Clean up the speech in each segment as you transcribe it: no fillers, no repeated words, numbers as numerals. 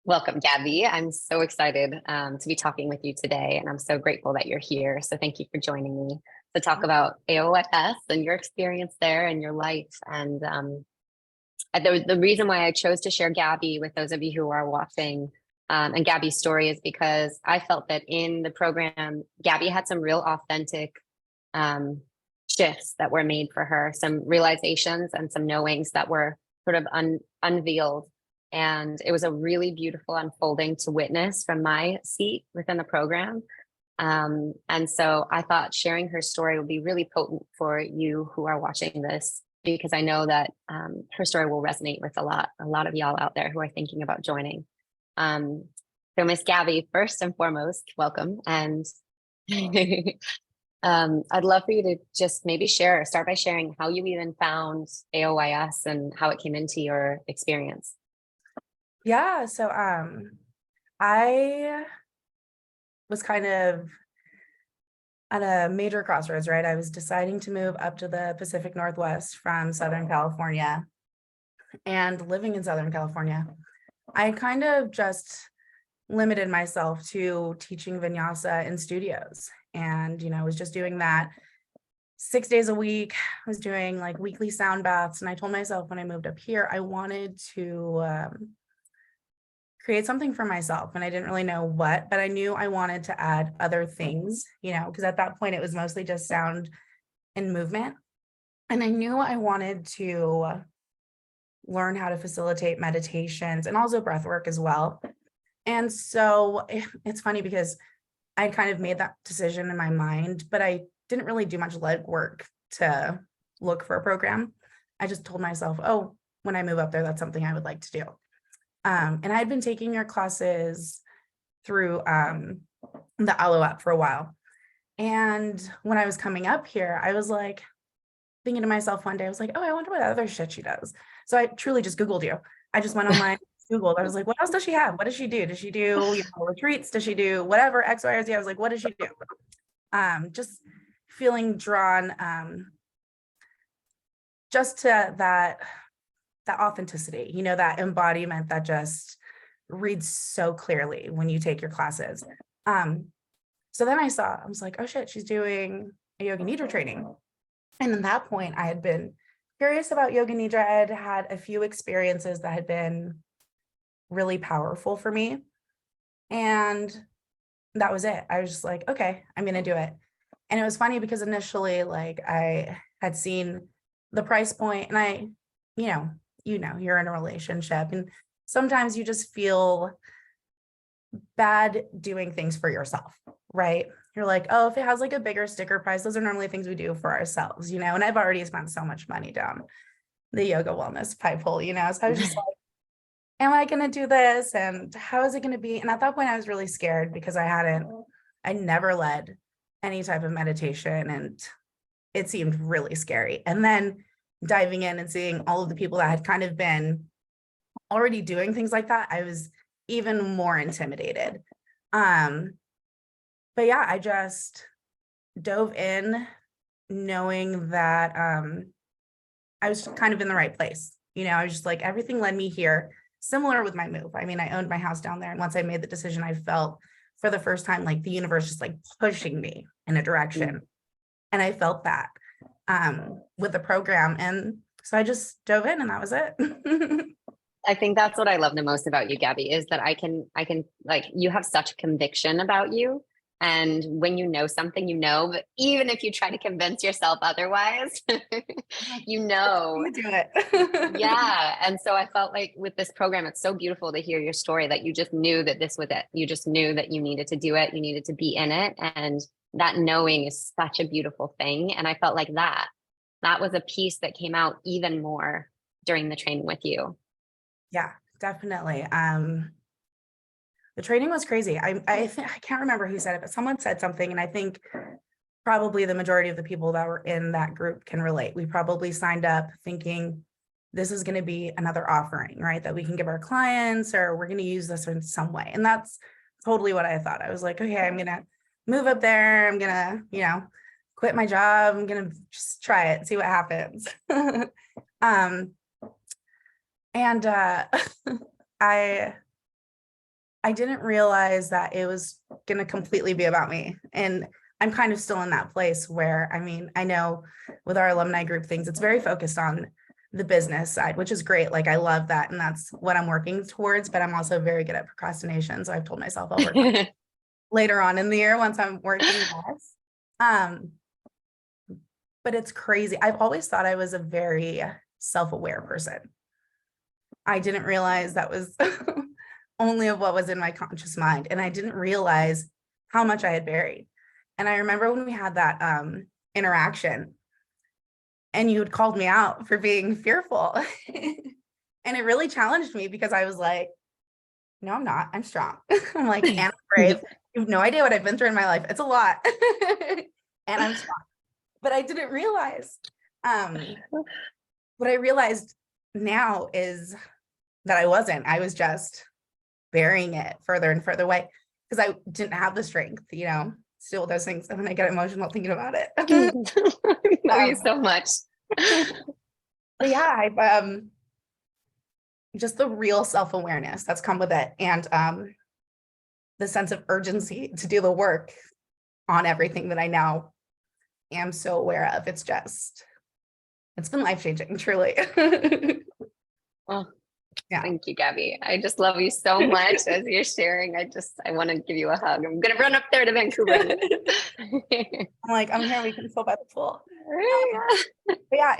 Welcome, Gabby. I'm so excited to be talking with you today, and I'm so grateful that you're here. So thank you for joining me to talk about AOYS and your experience there and your life. And the reason why I chose to share Gabby with those of you who are watching and Gabby's story is because I felt that in the program, Gabby had some real authentic shifts that were made for her, some realizations and some knowings that were sort of unveiled. And it was a really beautiful unfolding to witness from my seat within the program. And so I thought sharing her story would be really potent for you who are watching this, because I know that her story will resonate with a lot of y'all out there who are thinking about joining. So Miss Gabby, first and foremost, welcome. And I'd love for you to just maybe start by sharing how you even found AOYS and how it came into your experience. Yeah, so I was kind of at a major crossroads, right? I was deciding to move up to the Pacific Northwest from Southern California, and living in Southern California, I kind of just limited myself to teaching vinyasa in studios. And, I was just doing that 6 days a week. I was doing like weekly sound baths. And I told myself when I moved up here, I wanted to create something for myself. And I didn't really know what, but I knew I wanted to add other things, because at that point it was mostly just sound and movement. And I knew I wanted to learn how to facilitate meditations and also breath work as well. And so it's funny because I kind of made that decision in my mind, but I didn't really do much legwork to look for a program. I just told myself, oh, when I move up there, that's something I would like to do. And I had been taking your classes through the Alo app for a while. And when I was coming up here, I was like thinking to myself one day, I was like, oh, I wonder what other shit she does. So I truly just Googled you. I just went online, Googled. I was like, what else does she have? What does she do? Does she do retreats? Does she do whatever, X, Y, or Z? I was like, what does she do? Just feeling drawn just to that authenticity, that embodiment that just reads so clearly when you take your classes. So then I was like, oh shit, she's doing a Yoga Nidra training. And at that point I had been curious about Yoga Nidra. I had had a few experiences that had been really powerful for me. And that was it. I was just like, okay, I'm going to do it. And it was funny because initially, like, I had seen the price point, and you're in a relationship and sometimes you just feel bad doing things for yourself, right? You're like, oh, if it has like a bigger sticker price, those are normally things we do for ourselves, and I've already spent so much money down the yoga wellness pipe hole, so I was just like, am I going to do this? And how is it going to be? And at that point I was really scared because I never led any type of meditation, and it seemed really scary. And then diving in and seeing all of the people that had kind of been already doing things like that, I was even more intimidated. But yeah, I just dove in knowing that I was kind of in the right place. I was just like, everything led me here. Similar with my move. I mean, I owned my house down there, and once I made the decision, I felt for the first time like the universe just like pushing me in a direction. And I felt that with the program. And so I just dove in, and that was it. I think that's what I love the most about you, Gabby, is that I can like, you have such conviction about you. And when you know something, but even if you try to convince yourself otherwise, Do it. Yeah. And so I felt like with this program, it's so beautiful to hear your story, that you just knew that this was it. You just knew that you needed to do it. You needed to be in it. And that knowing is such a beautiful thing. And I felt like that was a piece that came out even more during the training with you. Yeah, definitely. The training was crazy. I can't remember who said it, but someone said something, and I think probably the majority of the people that were in that group can relate. We probably signed up thinking this is going to be another offering, right? That we can give our clients, or we're going to use this in some way. And that's totally what I thought. I was like, okay, I'm going to move up there. I'm going to, quit my job. I'm going to just try it, see what happens. And I I didn't realize that it was going to completely be about me. And I'm kind of still in that place where, I mean, I know with our alumni group things, it's very focused on the business side, which is great. Like I love that. And that's what I'm working towards, but I'm also very good at procrastination. So I've told myself I'll work on it later on in the year once I'm working less. But it's crazy. I've always thought I was a very self-aware person. I didn't realize that was only of what was in my conscious mind. And I didn't realize how much I had buried. And I remember when we had that interaction and you had called me out for being fearful. And it really challenged me because I was like, no, I'm not. I'm strong. I'm like, and I'm brave. You have no idea what I've been through in my life. It's a lot. And I'm strong. But I didn't realize. What I realized now is that I wasn't. I was just burying it further and further away because I didn't have the strength, you know, still those things. And then I get emotional thinking about it. I love you so much. But yeah, I've just the real self-awareness that's come with it, and the sense of urgency to do the work on everything that I now am so aware of. It's been life-changing, truly. Oh, yeah. Thank you, Gabby. I just love you so much as you're sharing. I want to give you a hug. I'm going to run up there to Vancouver. I'm like, I'm here. We can fill by the pool. But yeah,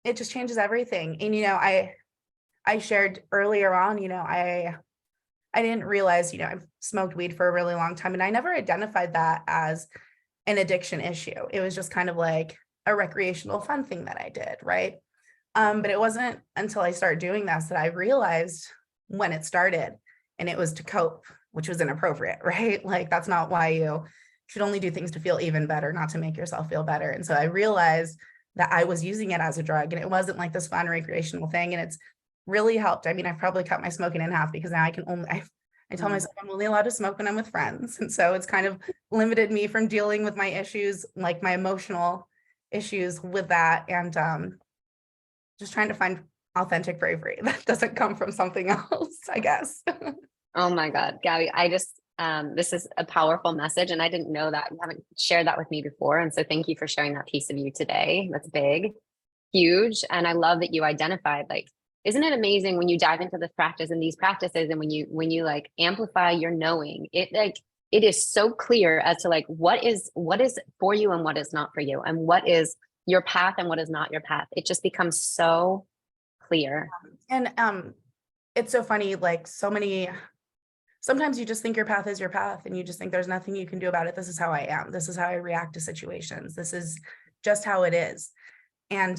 it just changes everything. And, you know, I shared earlier on, you know, I didn't realize, you know, I've smoked weed for a really long time and I never identified that as an addiction issue. It was just kind of like a recreational fun thing that I did. Right. But it wasn't until I started doing this that I realized when it started, and it was to cope, which was inappropriate, right? Like that's not why you should only do things to feel even better, not to make yourself feel better. And so I realized that I was using it as a drug and it wasn't like this fun recreational thing. And it's really helped. I mean, I've probably cut my smoking in half because now I tell myself I'm only allowed to smoke when I'm with friends. And so it's kind of limited me from dealing with my issues, like my emotional issues with that. And just trying to find authentic bravery that doesn't come from something else, I guess. Oh my God, Gabby, this is a powerful message. And I didn't know that. You haven't shared that with me before. And so thank you for sharing that piece of you today. That's big, huge. And I love that you identified, like, isn't it amazing when you dive into this practice and these practices, and when you like amplify your knowing, it is so clear as to like what is for you and what is not for you, and what is your path and what is not your path. It just becomes so clear. And it's so funny, like sometimes you just think your path is your path and you just think there's nothing you can do about it. This is how I am. This is how I react to situations. This is just how it is. And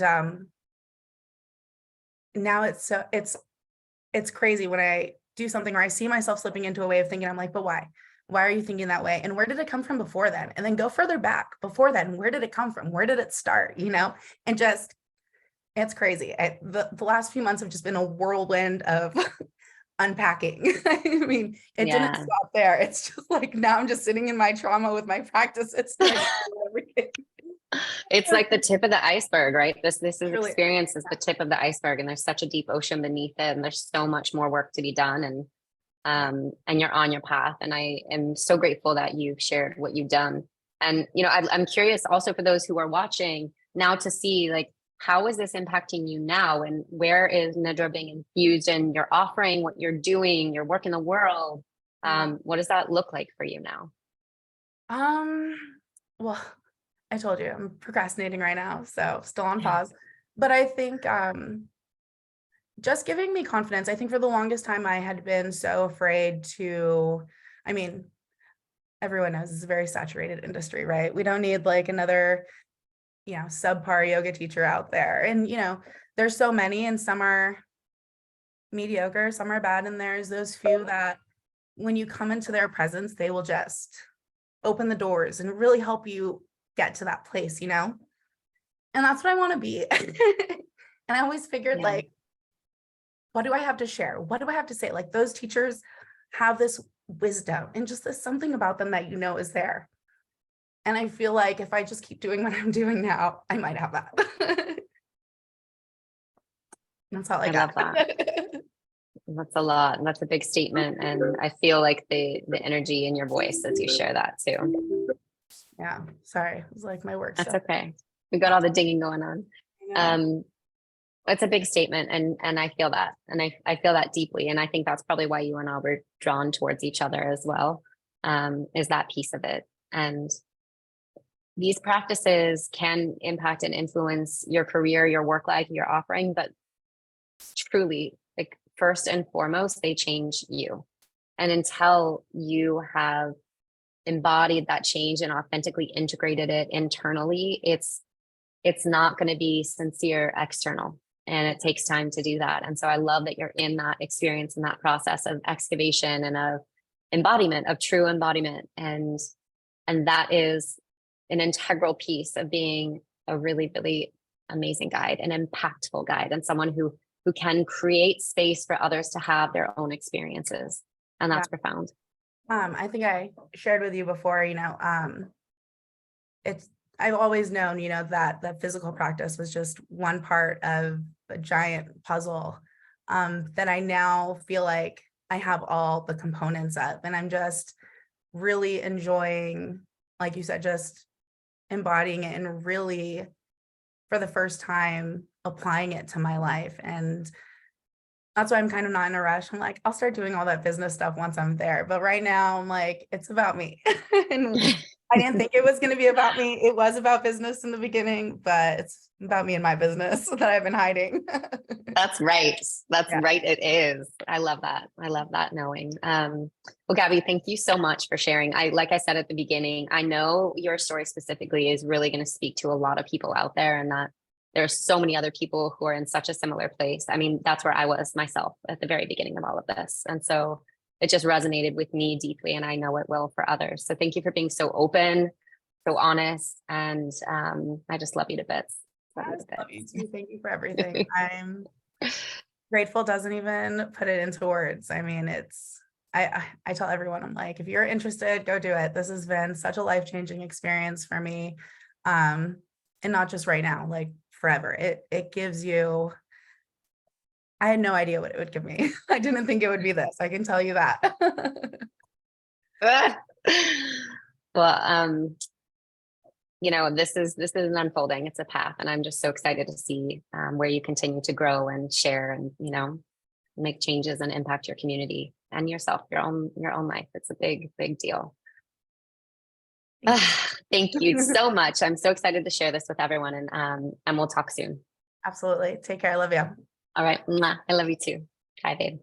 now it's crazy when I do something or I see myself slipping into a way of thinking, I'm like, but why? Why are you thinking that way? And where did it come from before then? And then go further back before then. Where did it come from? Where did it start? You know, and just, it's crazy. The last few months have just been a whirlwind of unpacking. I mean, it didn't stop there. It's just like, now I'm just sitting in my trauma with my practice. It's like the tip of the iceberg, right? This really, experience is the tip of the iceberg, and there's such a deep ocean beneath it, and there's so much more work to be done. And you're on your path. And I am so grateful that you've shared what you've done. And, you know, I'm curious also for those who are watching now to see, like, how is this impacting you now? And where is Nidra being infused in your offering, what you're doing, your work in the world? What does that look like for you now? Well, I told you I'm procrastinating right now, so still on pause. But I think just giving me confidence. I think for the longest time I had been so afraid to, I mean, everyone knows it's a very saturated industry, right? We don't need like another, you know, subpar yoga teacher out there. And, you know, there's so many, and some are mediocre, some are bad. And there's those few that when you come into their presence, they will just open the doors and really help you get to that place, you know? And that's what I want to be. And I always figured like, what do I have to share? What do I have to say? Like those teachers have this wisdom and just there's something about them that, you know, is there. And I feel like if I just keep doing what I'm doing now, I might have that. That's all I got. Love that. That's a lot. And that's a big statement. And I feel like the energy in your voice as you share that too. Yeah. Sorry. It was like my work That's stuff. okay. We got all the dinging going on. I know. It's a big statement, and I feel that, and I feel that deeply. And I think that's probably why you and I were drawn towards each other as well, is that piece of it. And these practices can impact and influence your career, your work life, your offering, but truly, like first and foremost, they change you. And until you have embodied that change and authentically integrated it internally, it's not going to be sincere external, and it takes time to do that. And so I love that you're in that experience and that process of excavation and of embodiment, of true embodiment. And that is an integral piece of being a really, really amazing guide, an impactful guide, and someone who can create space for others to have their own experiences. And that's profound. I think I shared with you before, I've always known, that the physical practice was just one part of a giant puzzle, that I now feel like I have all the components of, and I'm just really enjoying, like you said, just embodying it and really, for the first time, applying it to my life. And that's why I'm kind of not in a rush. I'm like, I'll start doing all that business stuff once I'm there. But right now I'm like, it's about me. And I didn't think it was going to be about me. It was about business in the beginning, but it's about me and my business that I've been hiding. That's right. That's right. It is. I love that. I love that knowing. Well, Gabby, thank you so much for sharing. Like I said at the beginning, I know your story specifically is really going to speak to a lot of people out there, and that there's so many other people who are in such a similar place. I mean, that's where I was myself at the very beginning of all of this. And so it just resonated with me deeply, and I know it will for others. So thank you for being so open, so honest. And I just love you to bits. Love you too. Thank you for everything. I'm grateful doesn't even put it into words. I mean, I tell everyone, I'm like, if you're interested, go do it. This has been such a life-changing experience for me. And not just right now, like forever. It gives you, I had no idea what it would give me. I didn't think it would be this. I can tell you that. Well, this is an unfolding. It's a path, and I'm just so excited to see where you continue to grow and share, and make changes and impact your community and yourself, your own life. It's a big, big deal. Thank you so much. I'm so excited to share this with everyone, and we'll talk soon. Absolutely. Take care. I love you. All right. I love you too. Bye, babe.